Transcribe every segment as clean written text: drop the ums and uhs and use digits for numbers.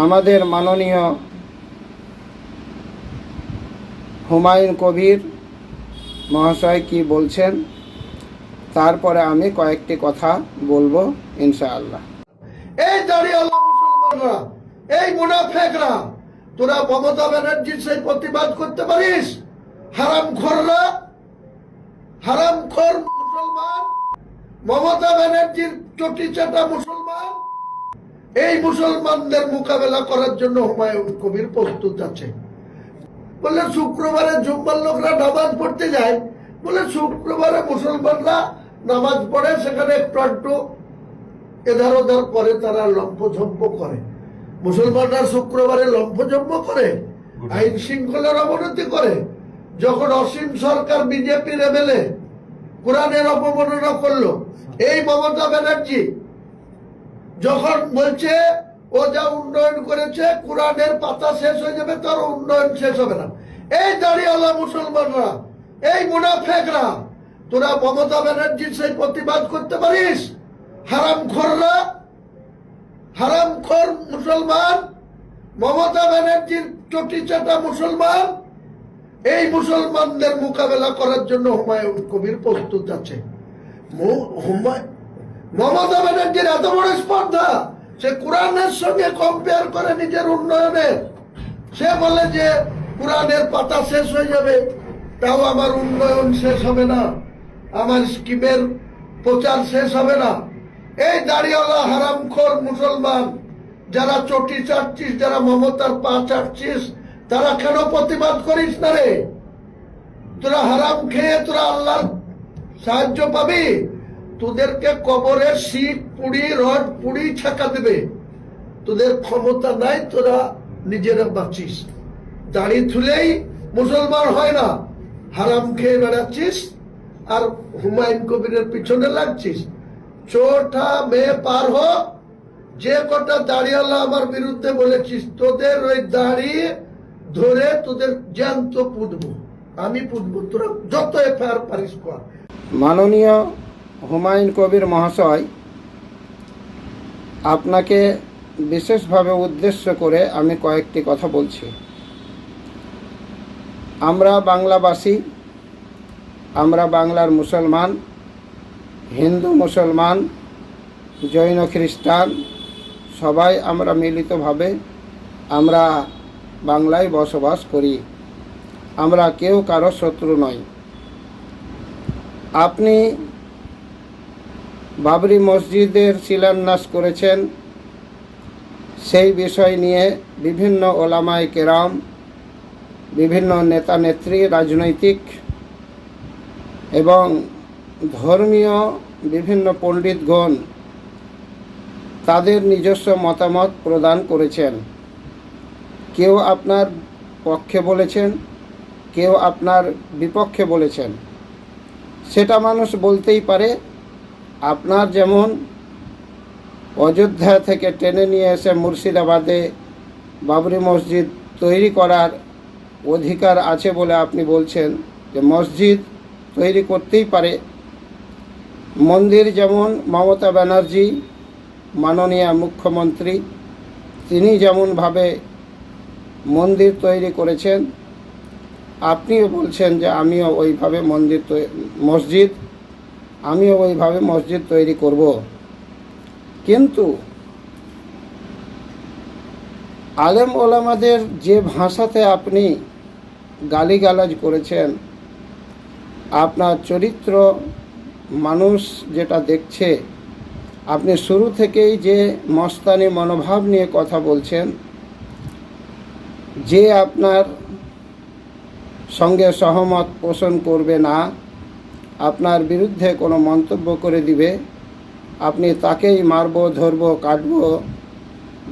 আমাদের মাননীয় হুমায়ুন কবির মহাশয় কি বলছেন, তারপরে আমি কয়েকটি কথা বলবো ইনশাআল্লাহ। এই দাঁড়িয়েওয়ালা মুসলমানরা, এই মুনাফেকরা, তোরা মমতা ব্যানার্জির সেই প্রতিবাদ করতে পারিস? হারামখোররা, হারামখোর মুসলমান, মমতা ব্যানার্জির চটি চাটা মুসলমান, এই মুসলমানদের মোকাবেলা করার জন্য হুমায়ুন কবির প্রস্তুত আছে। বলে শুক্রবারে জুম্মার লোকরা নামাজ পড়তে যায়, বলে শুক্রবারে মুসলমানরা নামাজ পড়ে, সেখানে একটু একটু এধার ওধার করে, তারা লম্ফঝম্প করে। মুসলমানরা শুক্রবারে লম্ফঝম্প করে, আইন শৃঙ্খলার অবনতি করে। যখন অসীম সরকার বিজেপির এমএলএ কোরআনের অবমাননা করলো, এই মমতা ব্যানার্জি যখন বলছে ও যা উন্নয়ন করেছে কোরআনের পাতা শেষ হয়ে যাবে, তার উন্নয়ন শেষ হবে না। এই দাঁড়িয়েওয়ালা মুসলমানরা, এই মুনাফেকরা, তোরা মমতা ব্যানার্জির সেই প্রতিবাদ করতে পারিস? হারামখোররা, হারামখোর মুসলমান, মমতা ব্যানার্জির চটি চাটা মুসলমান, এই মুসলমানদের মোকাবেলা করার জন্য হুমায়ুন কবির প্রস্তুত আছে। মমতা ব্যানার্জির এত বড় স্পর্ধা, সে কোরআনের সঙ্গে কম্পেয়ার করে নিজের উন্নয়নের। সে বলে যে কোরআনের পাতা শেষ হয়ে যাবে, তাও আমার উন্নয়ন শেষ হবে না, আমার স্কিমের প্রচার শেষ হবে না। এই দাঁড়িয়েওয়ালা হারামখোর মুসলমান, যারা চটি চাটছিস, যারা মমতার পা চাটছিস, তারা কেন প্রতিবাদ করিস না রে? তোরা হারাম খেয়ে তোরা আল্লাহর সাহায্য পাবি? তোদেরকে কবরে শীত পুড়ি, রড পুড়ি ছাকা দেবে। তোদের ক্ষমতা নাই, তোরা নিজেরা বাঁচিস। দাড়ি তুলেই মুসলমান হয় না, হারাম খেয়ে বেড়াচ্ছিস আর হুমায়ুন কবিরের পিছনে লাগছিস। চোটা মেয়ে পার হ, যে কটা দাড়িওয়ালা আমার বিরুদ্ধে বলেছিস, তোদের ওই দাড়ি ধরে তোদের জ্যান্ত পুঁতবো, আমি পুঁতবো, তোরা যত এফআইআর পারিস কর। মাননীয় হুমায়ুন কবির মহাশয়, আপনাকে বিশেষভাবে উদ্দেশ্য করে আমি কয়েকটি কথা বলছি। আমরা বাংলাবাসী, আমরা বাংলার মুসলমান, হিন্দু মুসলমান, জৈন খ্রিস্টান, সবাই আমরা মিলিতভাবে আমরা বাংলায় বসবাস করি। আমরা কেউ কারো শত্রু নই। আপনি বাবরি মসজিদের শিলান্যাস করেছেন, সেই বিষয় নিয়ে বিভিন্ন ওলামায়ে কেরাম, বিভিন্ন নেতা নেত্রী, রাজনৈতিক এবং ধর্মীয় বিভিন্ন পণ্ডিতগণ তাদের নিজস্ব মতামত প্রদান করেছেন। কেউ আপনার পক্ষে বলেছেন, কেউ আপনার বিপক্ষে বলেছেন। সেটা মানুষ বলতেই পারে। আপনার যেমন অযোধ্যা থেকে টেনে নিয়ে এসে মুর্শিদাবাদে বাবরি মসজিদ তৈরি করার অধিকার আছে বলে আপনি বলছেন যে মসজিদ তৈরি করতেই পারে। মন্দির যেমন মমতা ব্যানার্জি মাননীয় মুখ্যমন্ত্রী, তিনি যেমনভাবে মন্দির তৈরি করেছেন, আপনিও বলছেন যে আমিও ওইভাবে মসজিদ তৈরি করব। কিন্তু আলেম ওলামাদের যে ভাষাতে আপনি গালিগালাজ করেছেন, আপনার চরিত্র মানুষ যেটা দেখছে, আপনি শুরু থেকেই যে মস্তানি মনোভাব নিয়ে কথা বলছেন, যে আপনার সঙ্গে সহমত পোষণ করবে না, আপনার বিরুদ্ধে কোনো মন্তব্য করে দিবে, আপনি তাকেই মারবো, ধরবো, কাটবো,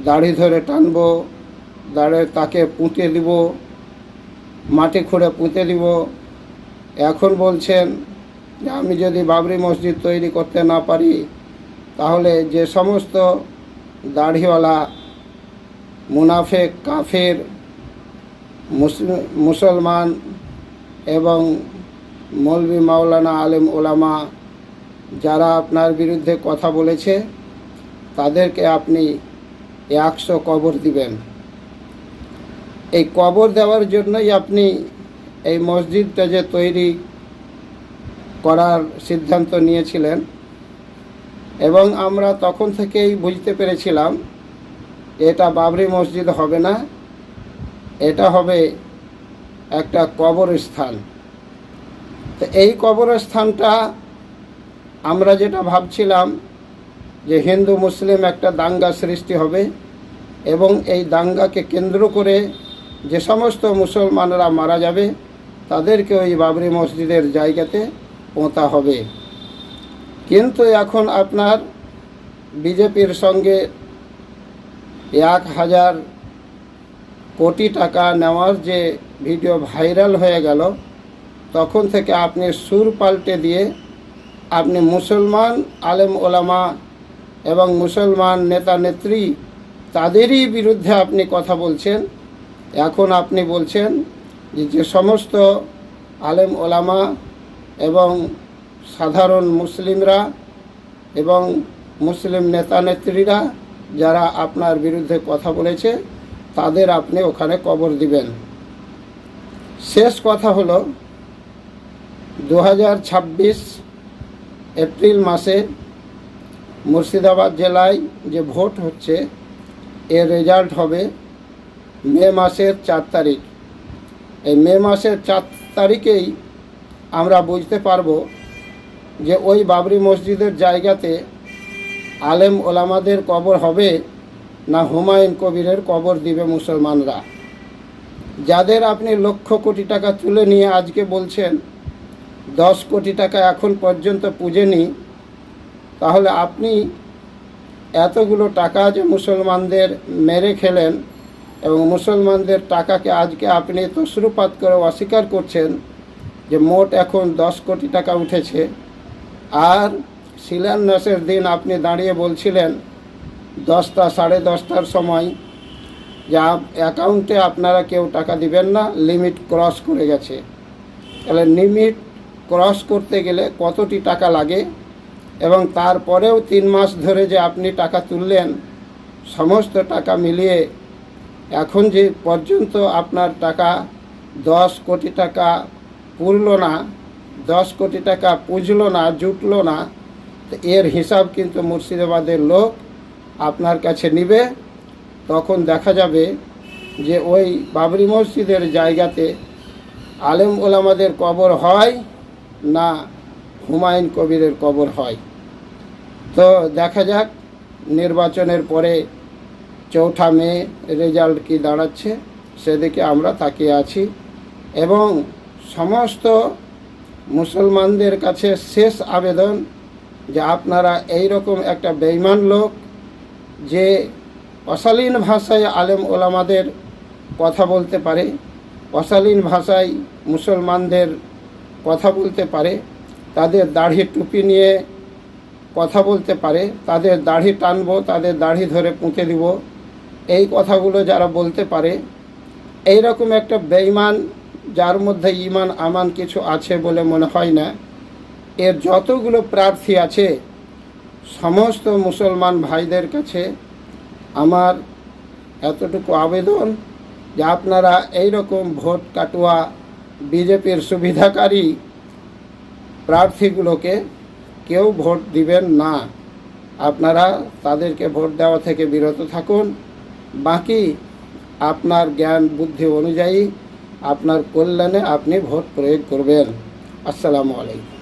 দাড়ি ধরে টানবো, তাকে পুঁতে দিব, মাটি খুঁড়ে পুঁতে দিব। এখন বলছেন যে আমি যদি বাবরি মসজিদ তৈরি করতে না পারি, তাহলে যে সমস্ত দাড়িওয়ালা মুনাফেক, কাফের, মুসলমান এবং মৌলবি মাওলানা আলেম ওলামা যারা আপনার বিরুদ্ধে কথা বলেছে, তাদেরকে আপনি 100 কবর দিবেন। এই কবর দেওয়ার জন্যই আপনি এই মসজিদটা যে তৈরি করার সিদ্ধান্ত নিয়েছিলেন, এবং আমরা তখন থেকেই বুঝতে পেরেছিলাম এটা বাবরি মসজিদ হবে না, এটা হবে একটা কবরস্থান। তো এই কবরস্থানটা আমরা যেটা ভাবছিলাম যে হিন্দু মুসলিম একটা দাঙ্গা সৃষ্টি হবে, এবং এই দাঙ্গাকে কেন্দ্র করে যে সমস্ত মুসলমানরা মারা যাবে তাদেরকে ওই বাবরি মসজিদের জায়গাতে পোঁতা হবে। কিন্তু এখন আপনার বিজেপির সঙ্গে 1000 কোটি টাকা নেওয়ার যে ভিডিও ভাইরাল হয়ে গেল, তখন থেকে আপনি সুর পাল্টে দিয়ে আপনি মুসলমান আলেম ওলামা এবং মুসলমান নেতা নেত্রী তাদেরই বিরুদ্ধে আপনি কথা বলছেন। এখন আপনি বলছেন যে সমস্ত আলেম ওলামা এবং সাধারণ মুসলিমরা এবং মুসলিম নেতা নেত্রীরা যারা আপনার বিরুদ্ধে কথা বলেছে তাদের আপনি ওখানে কবর দিবেন। শেষ কথা হলো 2026 এপ্রিল মাসে মুর্শিদাবাদ জেলায় যে ভোট হচ্ছে এর রেজাল্ট হবে মে মাসের 4 তারিখ। এই মে মাসের 4 তারিখেই আমরা বুঝতে পারবো যে ওই বাবরি মসজিদের জায়গাতে আলেম ওলামাদের কবর হবে না হুমায়ুন কবিরের কবর দিবে মুসলমানরা। যাদের আপনি লক্ষ কোটি টাকা তুলে নিয়ে আজকে বলছেন 10 কোটি টাকা এখন পর্যন্ত পুজেনি, তাহলে আপনি এতগুলো টাকা যে মুসলমানদের মেরে খেলেন এবং মুসলমানদের টাকাকে আজকে আপনি তসরুপাত করে অস্বীকার করছেন যে মোট এখন 10 কোটি টাকা উঠেছে, আর শিলান্যাসের দিন আপনি দাঁড়িয়ে বলছিলেন 10টা 10:30টার সময় যে অ্যাকাউন্টে আপনারা কেউ টাকা দিবেন না, লিমিট ক্রস করে গেছে। তাহলে লিমিট ক্রস করতে গেলে কতটি টাকা লাগে, এবং তারপরেও 3 মাস ধরে যে আপনি টাকা তুললেন সমস্ত টাকা মিলিয়ে এখন যে পর্যন্ত আপনার টাকা 10 কোটি টাকা পুরল না, 10 কোটি টাকা পুজলো না, জুটলো না, তো এর হিসাব কিন্তু মুর্শিদাবাদের লোক আপনার কাছে নিবে। তখন দেখা যাবে যে ওই বাবরি মসজিদের জায়গাতে আলেম ওলামাদের কবর হয় না হুমায়ুন কবিরের কবর হয়। তো দেখা যাক নির্বাচনের পরে 4 মে রেজাল্ট কি দাঁড়াচ্ছে, সেদিকে আমরা তাকিয়ে আছি। এবং সমস্ত মুসলমানদের কাছে শেষ আবেদন যে আপনারা এই রকম একটা বেঈমান লোক যে অশালীন ভাষায় আলেম ওলামাদের কথা বলতে পারে, অশালীন ভাষায় মুসলমানদের কথা বলতে পারে, তাদের দাড়ি টুপি নিয়ে কথা বলতে পারে, তাদের দাড়ি টানবো, তাদের দাড়ি ধরে পুঁতে দিব, এই কথাগুলো যারা বলতে পারে, এই রকম একটা বেঈমান যার মধ্যে ঈমান আমান কিছু আছে বলে মনে হয় না, এর যতগুলো প্রার্থী আছে সমস্ত মুসলমান ভাইদের কাছে আমার এতটুকু আবেদন যে আপনারা এই রকম ভোট কাটুয়া বিজেপির সুবিধাকারী প্রার্থীগুলোকে কেউ ভোট দিবেন না। আপনারা তাদেরকে ভোট দেওয়া থেকে বিরত থাকুন। বাকি আপনার জ্ঞান বুদ্ধি অনুযায়ী আপনার কল্যাণে আপনি ভোট প্রয়োগ করবেন। আসসালামু আলাইকুম।